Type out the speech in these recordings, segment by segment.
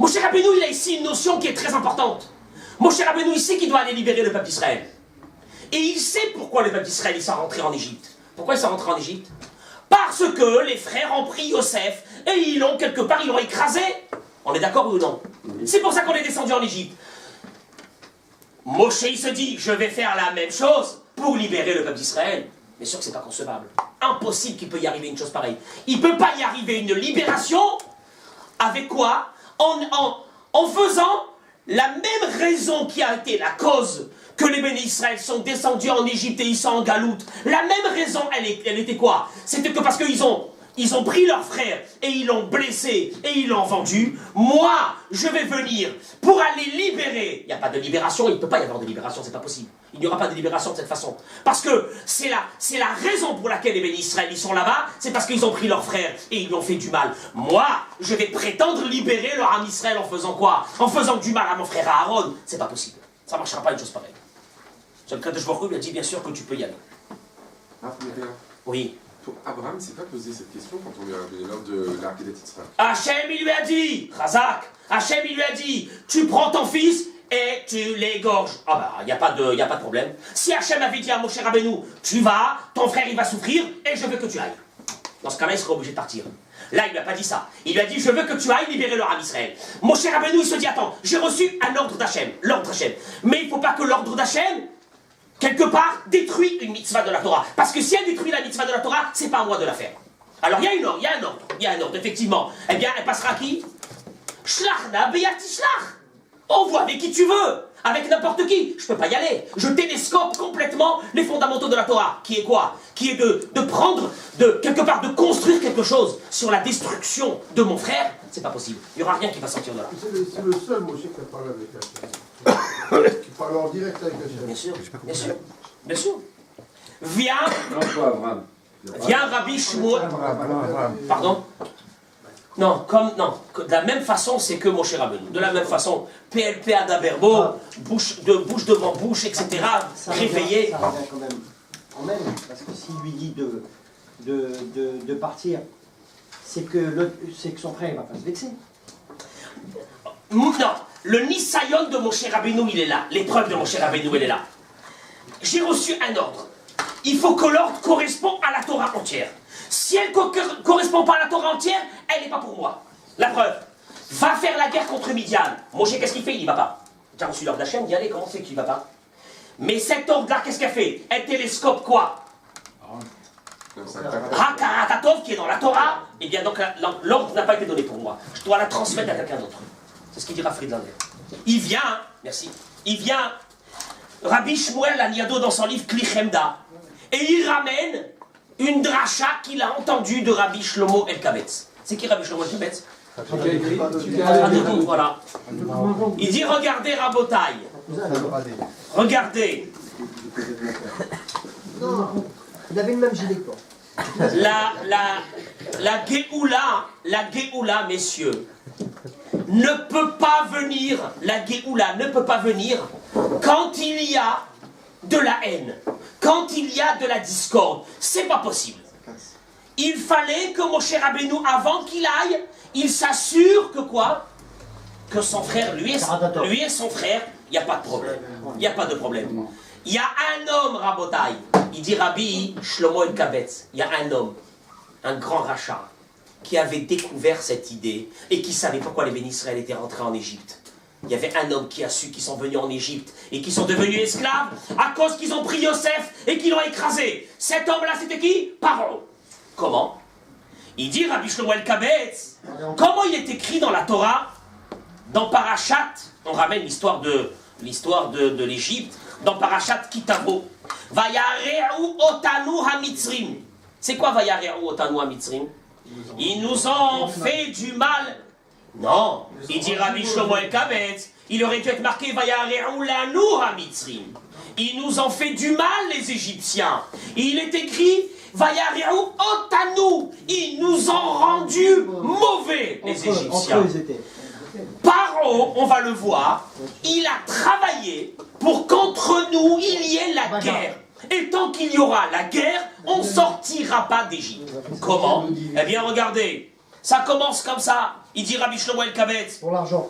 Moshe Rabbeinu, il a ici une notion qui est très importante. Moshe Rabbeinu, il sait qu'il doit aller libérer le peuple d'Israël. Et il sait pourquoi le peuple d'Israël, ils sont rentrés en Égypte. Pourquoi ils sont rentrés en Égypte? Parce que les frères ont pris Yosef et ils l'ont, quelque part, ils l'ont écrasé. On est d'accord ou non? C'est pour ça qu'on est descendu en Égypte. Moshe, il se dit, je vais faire la même chose pour libérer le peuple d'Israël. Bien sûr que c'est pas concevable. Impossible qu'il peut y arriver une chose pareille. Il ne peut pas y arriver une libération avec quoi? En faisant la même raison qui a été la cause que les bénis Israël sont descendus en Égypte et ils sont en galoute. La même raison, elle était quoi? C'était que parce qu'ils ont pris leur frère et ils l'ont blessé et ils l'ont vendu. Moi, je vais venir pour aller libérer. Il n'y a pas de libération, il ne peut pas y avoir de libération, c'est pas possible. Il n'y aura pas de libération de cette façon. Parce que c'est la raison pour laquelle les bénis Israël ils sont là-bas, c'est parce qu'ils ont pris leur frère et ils lui ont fait du mal. Moi, je vais prétendre libérer leur âme Israël en faisant quoi? En faisant du mal à mon frère Aaron. C'est pas possible. Ça ne marchera pas une chose pareille. Le Kadosh Baruch Hu lui a dit bien sûr que tu peux y aller. Oui. Pour Abraham, c'est pas posé cette question quand on lui a donné l'ordre de l'arc d'Israël. Hachem, il lui a dit, Razak, Hachem, il lui a dit, tu prends ton fils et tu l'égorges. Ah bah, il n'y a pas de problème. Si Hachem avait dit à Moshe Rabbeinu, tu vas, ton frère il va souffrir et je veux que tu ailles. Dans ce cas-là, il serait obligé de partir. Là, il ne lui a pas dit ça. Il lui a dit, je veux que tu ailles libérer leur âme Israël. Moshe Rabbeinu, il se dit, attends, j'ai reçu un ordre d'Hachem, l'ordre d'Hachem. Mais il ne faut pas que l'ordre d'Hachem, quelque part, détruit une mitzvah de la Torah. Parce que si elle détruit la mitzvah de la Torah, c'est pas à moi de la faire. Alors il y a un ordre, effectivement. Eh bien, elle passera à qui? Shlachna beyati shlach. Envoie avec qui tu veux, avec n'importe qui. Je peux pas y aller. Je télescope complètement les fondamentaux de la Torah. Qui est quoi? Qui est de prendre, quelque part, de construire quelque chose sur la destruction de mon frère. C'est pas possible. Il n'y aura rien qui va sortir de là. C'est le seul Moshe qui a parlé avec Hachem. Qui parle en direct avec Hachem. Bien sûr, bien sûr, bien sûr. Viens Rabbi Shmuel. Pardon? Non, de la même façon, c'est que Moshe Rabbeinu. De la même façon, PLP Adaberbo, bouche devant bouche, etc. Réveillé. Ça revient quand même, parce que s'il lui dit de partir, c'est que son frère ne va pas se vexer. Non, le Nisayon de Moshe Rabbeinu, il est là. L'épreuve de Moshe Rabbeinu, elle est là. J'ai reçu un ordre. Il faut que l'ordre corresponde à la Torah entière. Si elle ne correspond pas à la Torah entière, elle n'est pas pour moi. La preuve, va faire la guerre contre Midian. Moshe, qu'est-ce qu'il fait? Il n'y va pas. Tu as reçu l'ordre d'Hachem, d'y aller, comment c'est qu'il n'y va pas? Mais cet ordre-là, qu'est-ce qu'elle fait? Elle télescope quoi? Hakarakatov, qui est dans la Torah, et bien donc l'ordre n'a pas été donné pour moi. Je dois la transmettre à quelqu'un d'autre. C'est ce qu'il dira Friedlander. Il vient, merci, il vient, Rabbi Shmuel Aniado dans son livre Klichemda, et il ramène une dracha qu'il a entendue de Rabbi Shlomo El-Kabetz. C'est qui Rabbi Shlomo El-Kabetz? Voilà. Il dit, regardez Rabotai, regardez. Non, il avait le même gilet que toi. La Géoula, messieurs, ne peut pas venir, la Géoula ne peut pas venir quand il y a de la haine, quand il y a de la discorde. C'est pas possible. Il fallait que Moshe Rabbeinu, avant qu'il aille, il s'assure que quoi? Que son frère, lui et son frère, il n'y a pas de problème. Il n'y a pas de problème. Il y a un homme, Rabotai, il dit Rabbi Shlomo El-Kabetz, il y a un homme, un grand rachat, qui avait découvert cette idée et qui savait pourquoi les bénis Israël étaient rentrés en Égypte. Il y avait un homme qui a su qu'ils sont venus en Égypte et qui sont devenus esclaves à cause qu'ils ont pris Yosef et qu'ils l'ont écrasé. Cet homme-là, c'était qui? Paro. Comment? Il dit Rabbi Shlomo El-Kabetz, comment il est écrit dans la Torah, dans Parashat, on ramène l'histoire de l'Égypte, dans Parashat Kitavo, Vayare'u otanu hamitzrim. C'est quoi Vayare'u otanu hamitzrim? Ils nous ont fait du mal. Non, il dit Rabbi Shlomo El-Kabetz, il aurait dû être marqué Vayare'u lanu hamitzrim. Ils nous ont fait du mal, les Égyptiens. Il est écrit Vayare'u otanu. Ils nous ont rendus mauvais, les Égyptiens. Paro, on va le voir, il a travaillé pour qu'entre nous, il y ait la guerre. Et tant qu'il y aura la guerre, on ne sortira pas d'Égypte. Comment? Eh bien, regardez. Ça commence comme ça. Il dit Rabbi Shlomo El-Kabetz. Pour l'argent.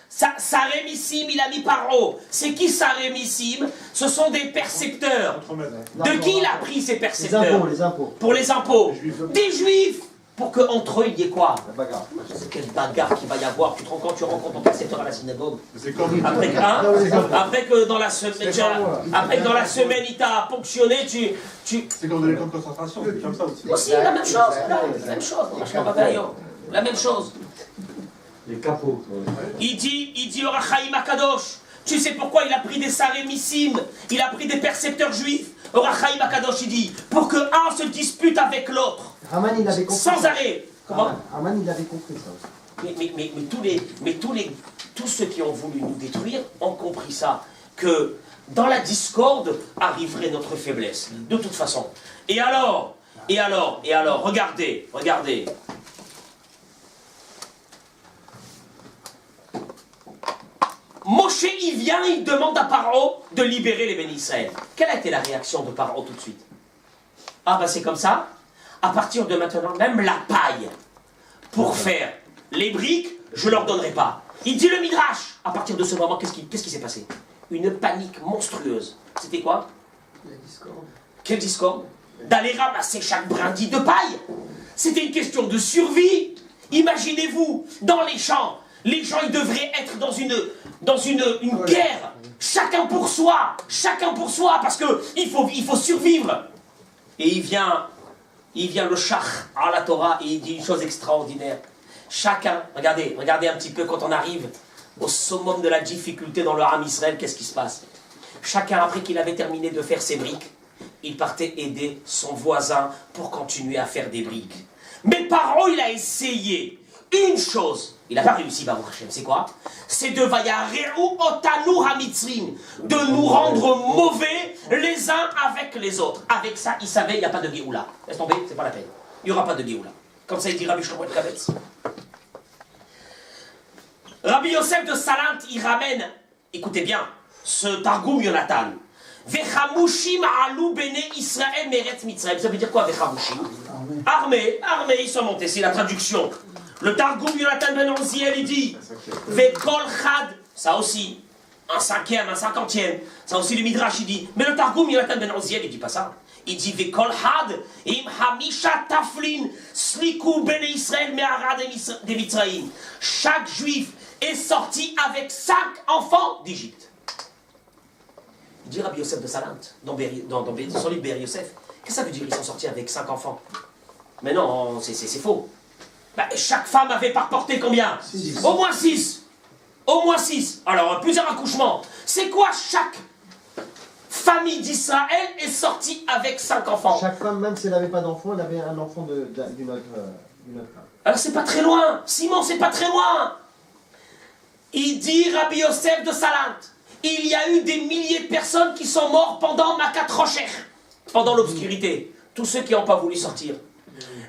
Sarémissim, il a mis Paro. C'est qui Sarémissim? Ce sont des percepteurs. De qui il a pris ces percepteurs? Les impôts. Pour les impôts. Des Juifs. Pour qu'entre eux, il y ait quoi? La bagarre. Quelle bagarre qu'il va y avoir. Tu te rends compte, tu rencontres ton percepteur à la synagogue. C'est comme Après que dans la semaine, il t'a ponctionné, c'est comme dans les camps de concentration, c'est comme ça aussi. Aussi, la même chose. La même chose. La même chose. Les capots. Il dit au Rachaïm Akadosh, tu sais pourquoi il a pris des sarémissim, il a pris des percepteurs juifs. Au Rachaïm Akadosh, il dit, pour que un se dispute avec l'autre. Raman, il avait compris. Sans ça. arrêt. Comment? Raman, il avait compris ça. Tous ceux qui ont voulu nous détruire ont compris ça. Que dans la discorde arriverait notre faiblesse. De toute façon. Et alors, regardez. Moshe, il vient, il demande à Paro de libérer les bénis Israël. Quelle a été la réaction de Paro tout de suite? Ah ben c'est comme ça. À partir de maintenant, même la paille pour faire les briques, je ne leur donnerai pas. Il dit le Midrash. À partir de ce moment, qu'est-ce qui s'est passé? Une panique monstrueuse. C'était quoi? La discorde. Quelle discorde? D'aller ramasser chaque brindille de paille. C'était une question de survie. Imaginez-vous, dans les champs, les gens ils devraient être dans une guerre. Chacun pour soi, parce qu'il faut survivre. Et il vient le Shach à la Torah et il dit une chose extraordinaire. Chacun, regardez un petit peu quand on arrive au summum de la difficulté dans le Ham Israël, qu'est-ce qui se passe? Chacun, après qu'il avait terminé de faire ses briques, il partait aider son voisin pour continuer à faire des briques. Mais Paro, il a essayé une chose. Il n'a pas réussi, Baruch Hashem. C'est quoi? C'est de Vayare'u otanu hamitzrim, de nous rendre mauvais les uns avec les autres. Avec ça, il savait, il n'y a pas de Géoula. Laisse tomber, c'est pas la peine. Il n'y aura pas de Géoula. Comme ça, il dit Rabbi Shlomo El-Kabetz. Rabbi Yosef de Salant, il ramène, écoutez bien, ce Targum Yonatan. Vechamushim alou bene Israël meret mitzrayim. Ça veut dire quoi, Vechamushim? Armée, ils sont montés, c'est la traduction. Le Targum Yonatan ben Oziel, il dit Vekol chad, ça aussi, un cinquième, un cinquantième, ça aussi le Midrash, il dit. Mais le Targum Yonatan ben Oziel, il dit pas ça. Il dit Vekol had, im hamisha taflin, sliku bene Israël me'ara de Mitzrayim. Chaque juif est sorti avec 5 enfants d'Égypte. Il dit Rabbi Yosef de Salant, dans son livre Be'er Yosef. Qu'est-ce que ça veut dire, ils sont sortis avec 5 enfants? Mais non, c'est faux. Bah, chaque femme avait porté combien? 6. Au moins 6. Au moins 6. Alors, plusieurs accouchements. C'est quoi chaque famille d'Israël est sortie avec 5 enfants? Chaque femme, même si elle n'avait pas d'enfant, elle avait un enfant d'une autre femme. Alors, c'est pas très loin. Simon, c'est pas très loin. Il dit Rabbi Yosef de Salant, il y a eu des milliers de personnes qui sont mortes pendant Makat Rocher, pendant l'obscurité. Tous ceux qui n'ont pas voulu sortir.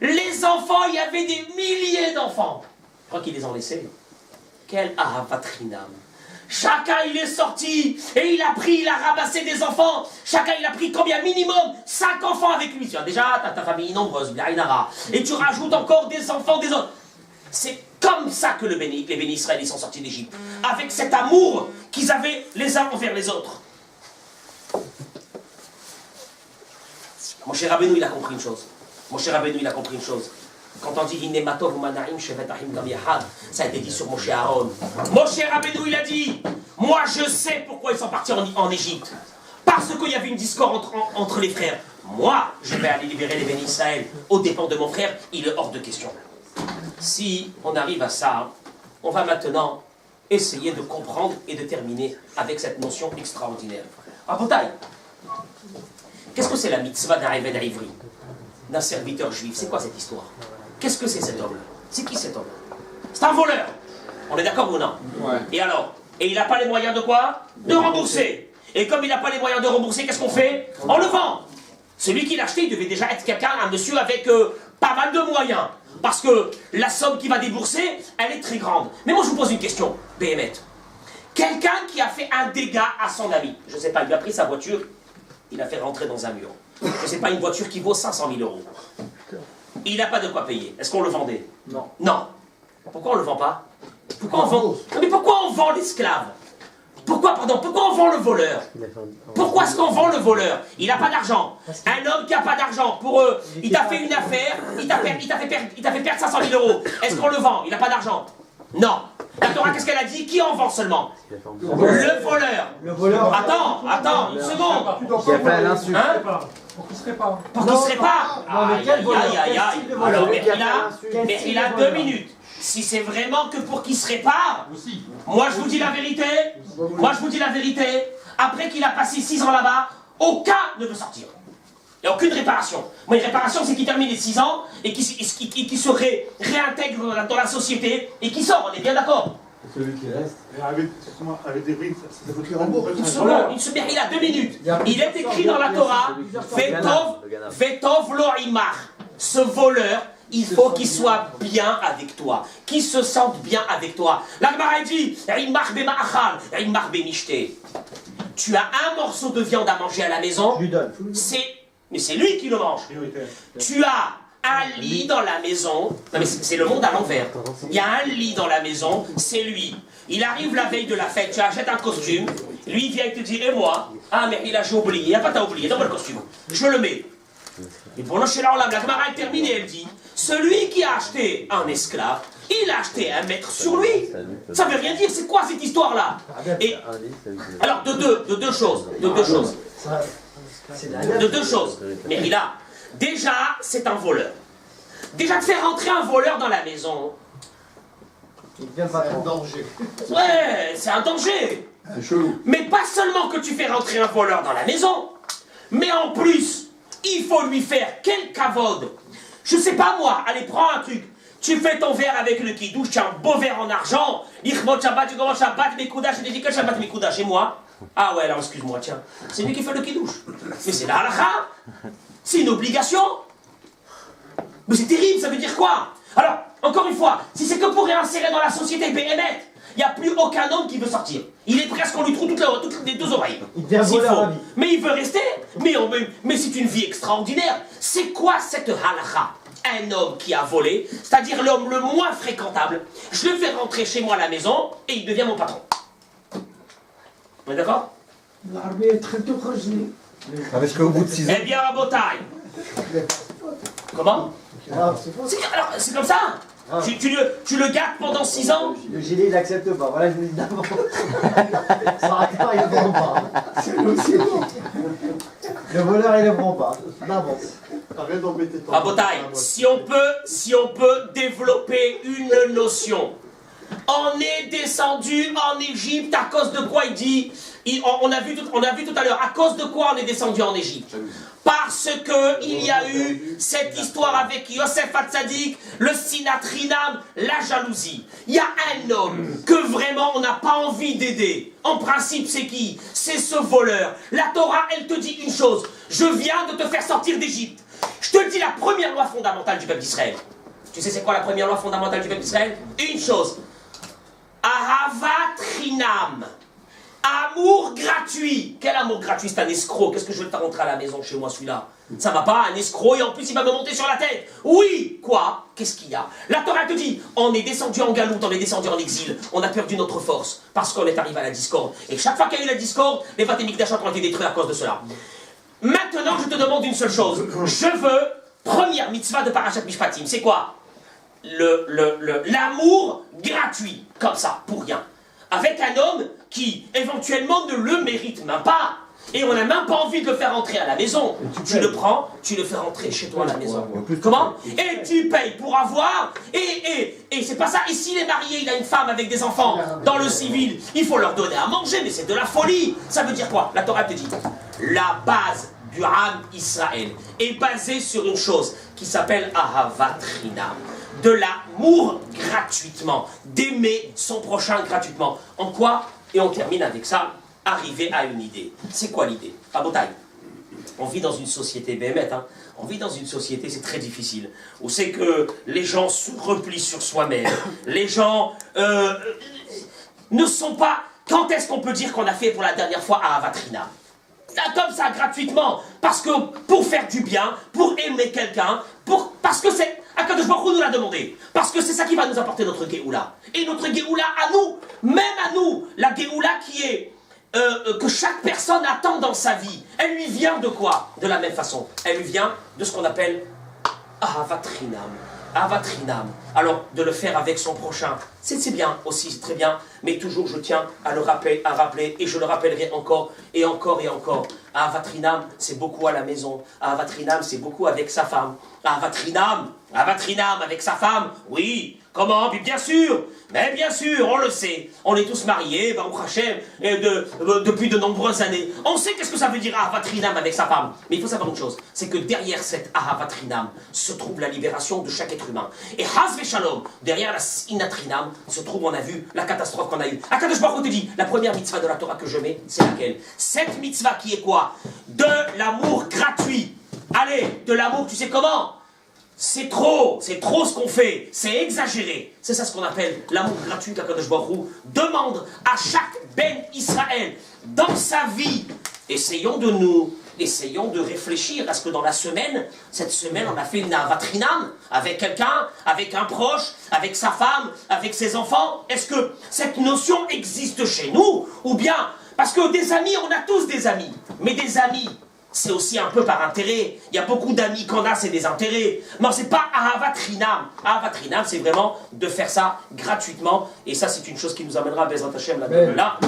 Les enfants, il y avait des milliers d'enfants. Je crois qu'ils les ont laissés. Quel ahavatrinam. Chacun, il est sorti et il a ramassé des enfants. Chacun, il a pris combien? Minimum 5 enfants avec lui. Déjà, tu as ta famille nombreuse, et tu rajoutes encore des enfants des autres. C'est comme ça que les bénis Israël ils sont sortis d'Égypte. Avec cet amour qu'ils avaient les uns envers les autres. Mon cher Rabbeinu, il a compris une chose. Quand on dit Hinematov ou Manaim, Shevet Achim Gam Yahad, ça a été dit sur Moshe Aaron. Moshe Rabbeinu, il a dit moi je sais pourquoi ils sont partis en Égypte. Parce qu'il y avait une discorde entre les frères. Moi, je vais aller libérer les bénis Israël aux dépens de mon frère, il est hors de question. Si on arrive à ça, on va maintenant essayer de comprendre et de terminer avec cette notion extraordinaire. Rabotai, qu'est-ce que c'est la mitzvah d'un Eved Ivri, d'un serviteur juif? C'est quoi cette histoire? Qu'est-ce que c'est cet homme-là? C'est qui cet homme? C'est un voleur. On est d'accord ou non? Ouais. Et alors? Et il n'a pas les moyens de quoi? De rembourser. Et comme il n'a pas les moyens de rembourser, qu'est-ce qu'on fait? On le vend. Celui qui l'a acheté, il devait déjà être quelqu'un, un monsieur avec pas mal de moyens. Parce que la somme qu'il va débourser, elle est très grande. Mais moi, je vous pose une question, Béhémet. Quelqu'un qui a fait un dégât à son ami, je ne sais pas, il lui a pris sa voiture, il a fait rentrer dans un mur. Je ne sais pas, une voiture qui vaut 500 000 €. Il n'a pas de quoi payer. Est-ce qu'on le vendait? Non. Non. Pourquoi on ne le vend pas? Pourquoi on vend... Non, mais pourquoi on vend l'esclave? Pourquoi on vend le voleur? Pourquoi est-ce qu'on vend le voleur? Il n'a pas d'argent. Un homme qui n'a pas d'argent, pour eux, il t'a fait une affaire, il t'a fait perdre 500 000 euros. Est-ce qu'on le vend? Il n'a pas d'argent. Non. La Torah, qu'est-ce qu'elle a dit? Qui en vend seulement? Le voleur. Le voleur. Attends, une seconde. Qui a fait à l'insu. Hein? Pour qu'il se répare. Pour qu'il se répare. Non, mais quel voleur? Aïe. Quel style de voleur? Alors, mais il a 2 minutes. Si c'est vraiment que pour qu'il se répare, moi je vous dis la vérité, après qu'il a passé 6 ans là-bas, aucun ne veut sortir. Il n'y a aucune réparation. Moi, une réparation, c'est qu'il termine les 6 ans et qu'il se réintègre dans la société et qu'il sort, on est bien d'accord? Celui qui reste. Avec des briques, ça peut te rembourser. Une seconde, il a 2 minutes. Il est écrit dans la Torah, Vetov lo imach. Ce voleur, il faut qu'il soit bien avec toi, qu'il se sente bien avec toi. La Gemara dit, tu as un morceau de viande à manger à la maison, mais c'est lui qui le mange. Tu as un lit dans la maison, non mais c'est le monde à l'envers. Il y a un lit dans la maison, c'est lui. Il arrive la veille de la fête, tu achètes un costume, lui il vient et te dit, et moi? Ah mais il a j'ai oublié, il n'a pas t'as oublié, donne-moi le costume, je le mets. Et pour le Shelah Olam, la Gemara est terminée, elle dit, celui qui a acheté un esclave, il a acheté un maître sur lui. Ça veut rien dire, c'est quoi cette histoire-là? Et alors, de deux choses. Mais il a, déjà, c'est un voleur. Déjà, de faire entrer un voleur dans la maison, C'est un danger. ouais, c'est un danger. C'est chelou. Mais pas seulement que tu fais rentrer un voleur dans la maison, mais en plus, il faut lui faire quel kavod. Je sais pas moi, allez, prends un truc. Tu fais ton verre avec le kidouche, tu as un beau verre en argent. Ichmot Shabbat, tu commences Shabbat, Mekoudash, et tu dis que Shabbat, Mekoudash, et moi? Ah ouais, alors excuse-moi, tiens. C'est lui qui fait le kidouche. Mais c'est la halakha. C'est une obligation. Mais c'est terrible, ça veut dire quoi? Alors, encore une fois, si c'est que pour réinsérer dans la société Béhémet, il n'y a plus aucun homme qui veut sortir. Il est presque, on lui trouve toutes les 2 oreilles. Il devient voleur à vie. Mais il veut rester. Mais c'est une vie extraordinaire. C'est quoi cette halakha? Un homme qui a volé, c'est-à-dire l'homme le moins fréquentable, je le fais rentrer chez moi à la maison et il devient mon patron. On est d'accord? Parce qu'au bout de 6 ans. Eh bien, Rabotai. Comment? Alors, c'est comme ça. Tu le gardes pendant 6 ans? Le gilet, il n'accepte pas. Voilà, je vous le dis d'avant. Sans accord, il ne prend pas. Le voleur, il ne prend pas. D'avance. Arrête d'embêter ton Rabotai, si on peut développer une notion. On est descendu en Égypte à cause de quoi? Il dit, on a vu tout à l'heure, à cause de quoi on est descendu en Égypte? Parce que il y a eu cette histoire avec Yosef Hatzadik, le Sinat Rinam, la jalousie. Il y a un homme que vraiment on n'a pas envie d'aider. En principe, c'est qui? C'est ce voleur. La Torah, elle te dit une chose. Je viens de te faire sortir d'Égypte. Je te dis la première loi fondamentale du peuple d'Israël. Tu sais c'est quoi la première loi fondamentale du peuple d'Israël? Une chose. Ahavat Rinam. Amour gratuit. Quel amour gratuit? C'est un escroc. Qu'est-ce que je vais te rentrer à la maison chez moi, celui-là? Ça va pas, un escroc, et en plus il va me monter sur la tête. Oui. Quoi? Qu'est-ce qu'il y a? La Torah te dit, on est descendu en galoute, on est descendu en exil. On a perdu notre force parce qu'on est arrivé à la discorde. Et chaque fois qu'il y a eu la discorde, les Beth Mikdash ont été détruits à cause de cela. Maintenant, je te demande une seule chose. Je veux, première mitzvah de Parashat Mishpatim, c'est quoi? L'amour gratuit, comme ça, pour rien. Avec un homme qui, éventuellement, ne le mérite même pas. Et on n'a même pas envie de le faire rentrer à la maison. Tu le prends, tu le fais rentrer chez toi à la maison. Comment? Et tu payes pour avoir. Et c'est pas ça. Et s'il est marié, il a une femme avec des enfants dans le civil, il faut leur donner à manger, mais c'est de la folie. Ça veut dire quoi? La Torah te dit, la base du Ham Israël est basée sur une chose qui s'appelle Ahavat Rinam. De l'amour gratuitement, d'aimer son prochain gratuitement. En quoi? Et on termine avec ça, arriver à une idée. C'est quoi l'idée? Rabotai, on vit dans une société béhémeth, hein. On vit dans une société, c'est très difficile, où c'est que les gens se replient sur soi-même, les gens ne sont pas... Quand est-ce qu'on peut dire qu'on a fait pour la dernière fois Ahavat Rinam? comme ça, gratuitement, parce que pour faire du bien, pour aimer quelqu'un, parce que c'est... Akadosh Baruch Hu nous l'a demandé. Parce que c'est ça qui va nous apporter notre Géoula. Et notre Géoula à nous, même à nous, la Géoula qui est... que chaque personne attend dans sa vie, elle lui vient de quoi? De la même façon. Elle lui vient de ce qu'on appelle Ahavat Chinam. Ahavat Chinam. Alors, de le faire avec son prochain, c'est bien aussi, c'est très bien, mais toujours je tiens à le rappeler, et je le rappellerai encore, et encore, et encore. Ahavat Chinam, c'est beaucoup à la maison. Ahavat Chinam, c'est beaucoup avec sa femme. Ahavat Chinam avec sa femme, oui. Comment? Bien sûr, mais bien sûr, on le sait. On est tous mariés, Baruch Hashem, depuis de nombreuses années. On sait qu'est-ce que ça veut dire Ahavat Chinam avec sa femme. Mais il faut savoir une chose, c'est que derrière cette Ahavat Chinam se trouve la libération de chaque être humain. Et Haz Veshalom, derrière la Sinat Chinam, se trouve, on a vu, la catastrophe qu'on a eue. Akadosh Baruch Hu te dit, la première mitzvah de la Torah que je mets, c'est laquelle? Cette mitzvah qui est quoi? De l'amour gratuit. Allez, de l'amour, tu sais comment? C'est trop ce qu'on fait, c'est exagéré. C'est ça ce qu'on appelle l'amour gratuit qu'Akadosh Baruch Hu demande à chaque Ben Israël dans sa vie. Essayons de réfléchir à ce que dans la semaine, cette semaine on a fait une Ahavat Chinam avec quelqu'un, avec un proche, avec sa femme, avec ses enfants. Est-ce que cette notion existe chez nous? Ou bien, parce que des amis, on a tous des amis, mais des amis, c'est aussi un peu par intérêt. Il y a beaucoup d'amis qu'on a, c'est des intérêts. Non, c'est pas Ahavat Chinam. Ahavat Chinam, c'est vraiment de faire ça gratuitement. Et ça, c'est une chose qui nous amènera à Bezrat Hashem là.